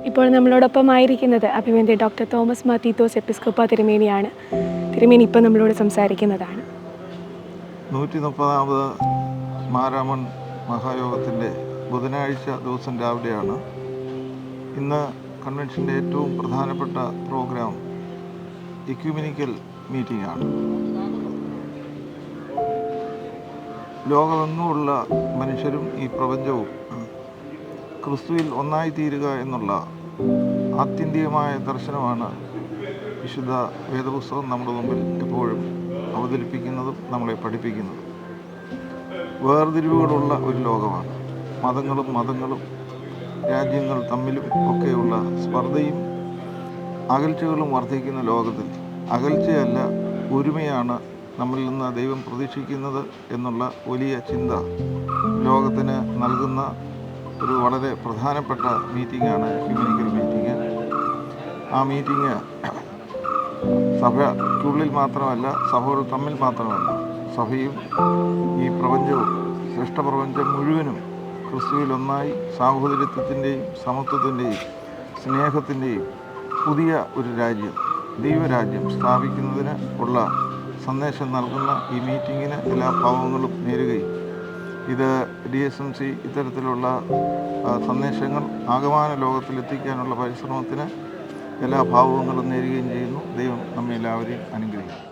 ഇപ്പോൾ നമ്മളോടൊപ്പമായിരിക്കുന്നത് അഭിവന്ദ്യ doctor Thomas Mar Titus എപ്പിസ്കോപ്പ തിരുമേനിയാണ്. തിരുമേനി ഇപ്പം നമ്മളോട് സംസാരിക്കുന്നതാണ്. 130ാമത് മാരാമൺ മഹായോഗത്തിൻ്റെ ബുധനാഴ്ച ദിവസം രാവിലെയാണ്. ഇന്ന് കൺവെൻഷൻ്റെ ഏറ്റവും പ്രധാനപ്പെട്ട പ്രോഗ്രാം എക്യുമെനിക്കൽ മീറ്റിംഗ് ആണ്. ലോകമെങ്ങുമുള്ള മനുഷ്യരും ഈ പ്രപഞ്ചവും ക്രിസ്തുവിൽ ഒന്നായി തീരുക എന്നുള്ള ആത്യന്തികമായ ദർശനമാണ് വിശുദ്ധ വേദപുസ്തകം നമ്മുടെ മുമ്പിൽ എപ്പോഴും അവതരിപ്പിക്കുന്നതും നമ്മളെ പഠിപ്പിക്കുന്നതും. വേർതിരിവുകളുള്ള ഒരു ലോകമാണ്. മതങ്ങളും രാജ്യങ്ങൾ തമ്മിലും ഒക്കെയുള്ള സ്പർദ്ധയും അകൽച്ചകളും വർദ്ധിക്കുന്ന ലോകത്തിൽ അകൽച്ചയല്ല, ഒരുമയാണ് നമ്മിൽ നിന്ന് ദൈവം പ്രതീക്ഷിക്കുന്നത് എന്നുള്ള വലിയ ചിന്ത ലോകത്തിന് നൽകുന്ന ഒരു വളരെ പ്രധാനപ്പെട്ട മീറ്റിംഗാണ് എക്യുമെനിക്കൽ മീറ്റിംഗ്. ആ മീറ്റിംഗ് സഭയ്ക്കുള്ളിൽ മാത്രമല്ല, സഭകൾ തമ്മിൽ മാത്രമല്ല, സഭയും ഈ പ്രപഞ്ചവും സൃഷ്ടപ്രപഞ്ചം മുഴുവനും ക്രിസ്തുവിൽ ഒന്നായി സാഹോദര്യത്തിൻ്റെയും സമത്വത്തിൻ്റെയും സ്നേഹത്തിൻ്റെയും പുതിയ ഒരു രാജ്യം, ദൈവരാജ്യം സ്ഥാപിക്കുന്നതിന് ഉള്ള സന്ദേശം നൽകുന്ന ഈ മീറ്റിങ്ങിന് എല്ലാ ഭാവങ്ങളും നേരുകയും ഇത് DSMC ഇത്തരത്തിലുള്ള സന്ദേശങ്ങൾ ആകമാന ലോകത്തിലെത്തിക്കാനുള്ള പരിശ്രമത്തിന് എല്ലാ ഭാവങ്ങളും നേരുകയും ചെയ്യുന്നു. ദൈവം നമ്മെ എല്ലാവരെയും അനുഗ്രഹിക്കും.